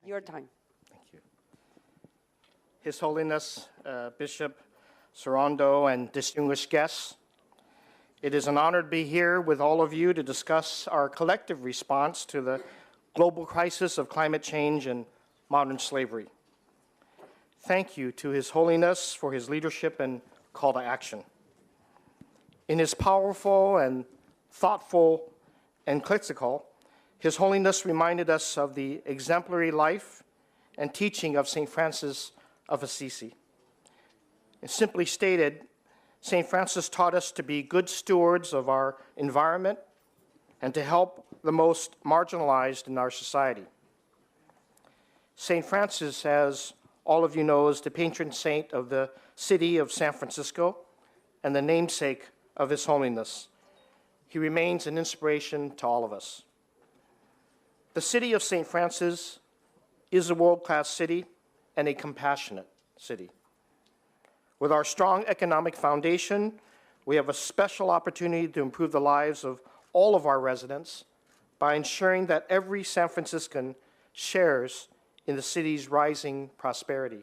Your time. Thank you. His Holiness Bishop Sorondo and distinguished guests, it is an honor to be here with all of you to discuss our collective response to the global crisis of climate change and modern slavery. Thank you to His Holiness for his leadership and call to action. In his powerful and thoughtful encyclical, His Holiness reminded us of the exemplary life and teaching of St. Francis of Assisi. And simply stated, St. Francis taught us to be good stewards of our environment and to help the most marginalized in our society. St. Francis, as all of you know, is the patron saint of the city of San Francisco and the namesake of His Holiness. He remains an inspiration to all of us. The city of St. Francis is a world-class city and a compassionate city. With our strong economic foundation, we have a special opportunity to improve the lives of all of our residents by ensuring that every San Franciscan shares in the city's rising prosperity.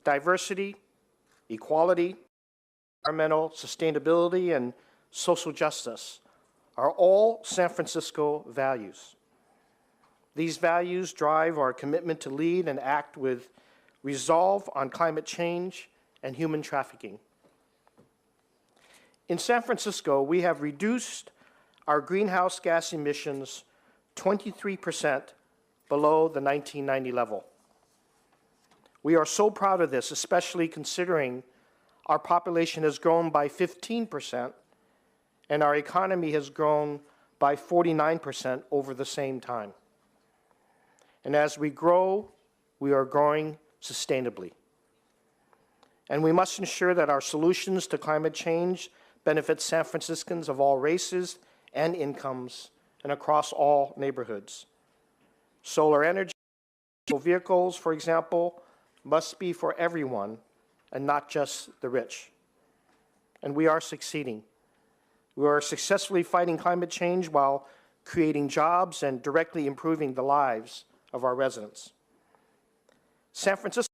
Diversity, equality, environmental sustainability, and social justice are all San Francisco values. These values drive our commitment to lead and act with resolve on climate change and human trafficking. In San Francisco, we have reduced our greenhouse gas emissions 23% below the 1990 level. We are so proud of this, especially considering our population has grown by 15% and our economy has grown by 49% over the same time. And as we grow, we are growing sustainably. And we must ensure that our solutions to climate change benefit San Franciscans of all races and incomes and across all neighborhoods. Solar energy, vehicles, for example, must be for everyone and not just the rich. And we are succeeding. We are successfully fighting climate change while creating jobs and directly improving the lives of our residents. San Francisco's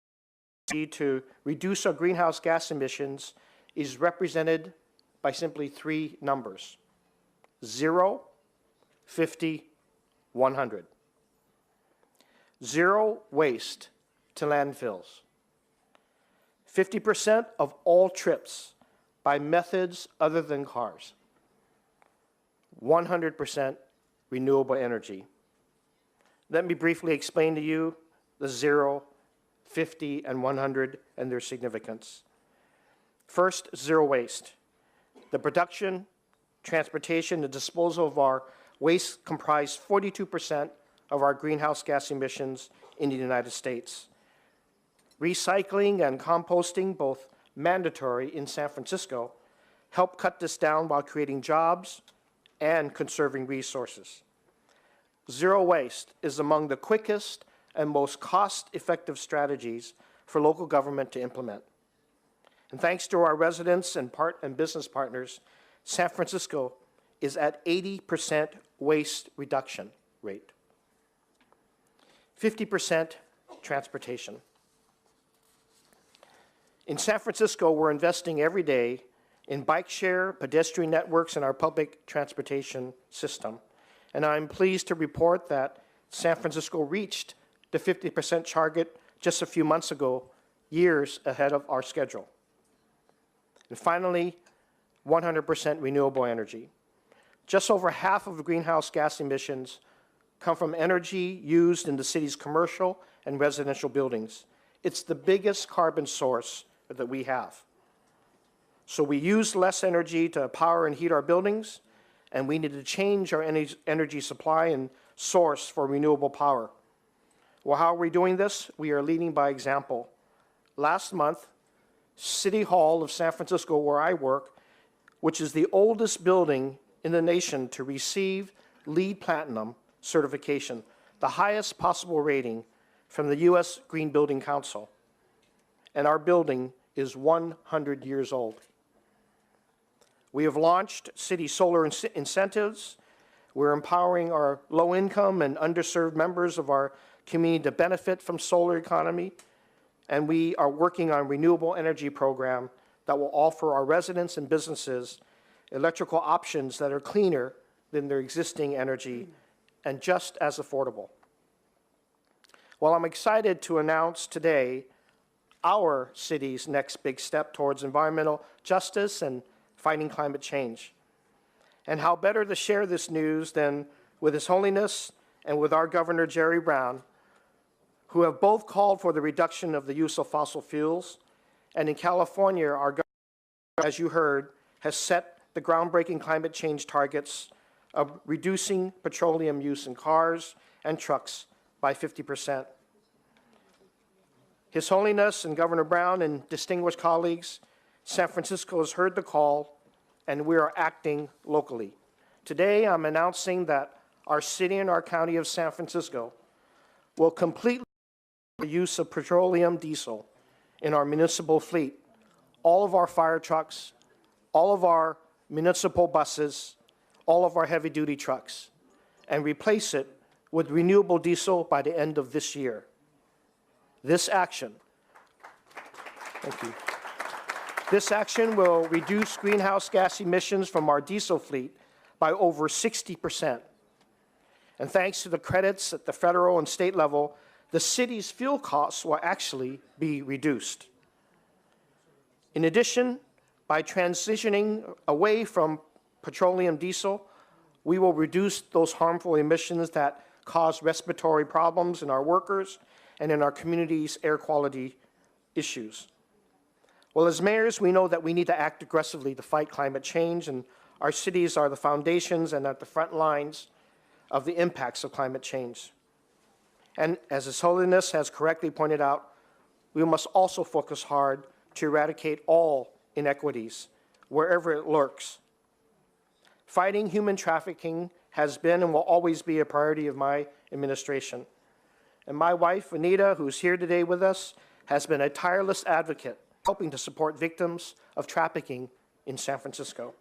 need to reduce our greenhouse gas emissions is represented by simply three numbers: 0, 50, 100. Zero waste to landfills. 50% of all trips by methods other than cars. 100% renewable energy. Let me briefly explain to you the 0, 50, and 100 and their significance. First, zero waste. The production, transportation, and disposal of our waste comprise 42% of our greenhouse gas emissions in the United States. Recycling and composting, both mandatory in San Francisco, help cut this down while creating jobs and conserving resources. Zero waste is among the quickest and most cost-effective strategies for local government to implement. And thanks to our residents and business partners, San Francisco is at 80% waste reduction rate. 50% transportation. In San Francisco, we're investing every day in bike share, pedestrian networks, and our public transportation system. And I'm pleased to report that San Francisco reached the 50% target just a few months ago, years ahead of our schedule. And finally, 100% renewable energy. Just over half of the greenhouse gas emissions come from energy used in the city's commercial and residential buildings. It's the biggest carbon source that we have. So we use less energy to power and heat our buildings, and we need to change our energy supply and source for renewable power. Well, how are we doing this? We are leading by example. Last month, City Hall of San Francisco, where I work, which is the oldest building in the nation to receive LEED Platinum certification, the highest possible rating from the U.S. Green Building Council. And our building is 100 years old. We have launched city solar incentives. We're empowering our low-income and underserved members of our community to benefit from solar economy, and we are working on a renewable energy program that will offer our residents and businesses electrical options that are cleaner than their existing energy and just as affordable. Well, I'm excited to announce today our city's next big step towards environmental justice and fighting climate change. And how better to share this news than with His Holiness and with our Governor Jerry Brown, who have both called for the reduction of the use of fossil fuels. And in California, our governor, as you heard, has set the groundbreaking climate change targets of reducing petroleum use in cars and trucks by 50%. His Holiness and Governor Brown and distinguished colleagues, San Francisco has heard the call, and we are acting locally. Today, I'm announcing that our city and our county of San Francisco will completely the use of petroleum diesel in our municipal fleet, all of our fire trucks, all of our municipal buses, all of our heavy-duty trucks, and replace it with renewable diesel by the end of this year. This action, thank you. This action will reduce greenhouse gas emissions from our diesel fleet by over 60%. And thanks to the credits at the federal and state level, the city's fuel costs will actually be reduced. In addition, by transitioning away from petroleum diesel, we will reduce those harmful emissions that cause respiratory problems in our workers and in our community's air quality issues. Well, as mayors, we know that we need to act aggressively to fight climate change, and our cities are the foundations and at the front lines of the impacts of climate change. And as His Holiness has correctly pointed out, we must also focus hard to eradicate all inequities wherever it lurks. Fighting human trafficking has been and will always be a priority of my administration. And my wife, Anita, who's here today with us, has been a tireless advocate helping to support victims of trafficking in San Francisco.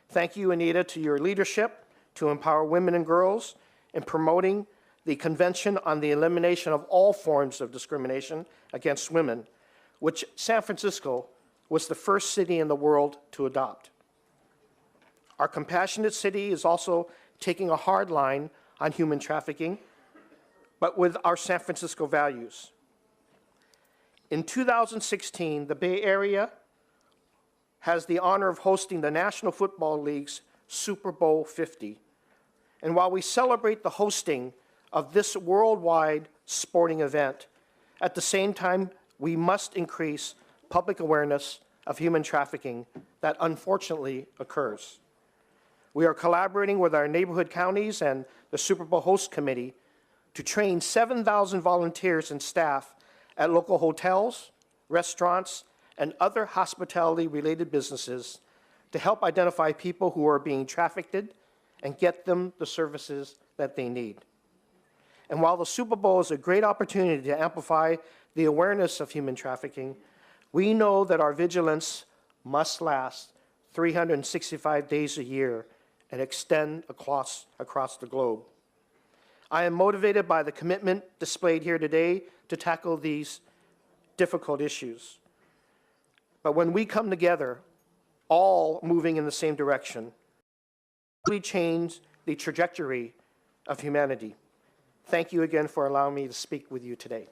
Thank you, Anita, to your leadership to empower women and girls in promoting the Convention on the Elimination of All Forms of Discrimination Against Women, which San Francisco was the first city in the world to adopt. Our compassionate city is also taking a hard line on human trafficking, but with our San Francisco values. In 2016, the Bay Area has the honor of hosting the National Football League's Super Bowl 50. And while we celebrate the hosting of this worldwide sporting event, at the same time, we must increase public awareness of human trafficking that unfortunately occurs. We are collaborating with our neighborhood counties and the Super Bowl Host Committee to train 7,000 volunteers and staff at local hotels, restaurants, and other hospitality-related businesses to help identify people who are being trafficked and get them the services that they need. And while the Super Bowl is a great opportunity to amplify the awareness of human trafficking, we know that our vigilance must last 365 days a year and extend across the globe. I am motivated by the commitment displayed here today to tackle these difficult issues. But when we come together, all moving in the same direction, we change the trajectory of humanity. Thank you again for allowing me to speak with you today.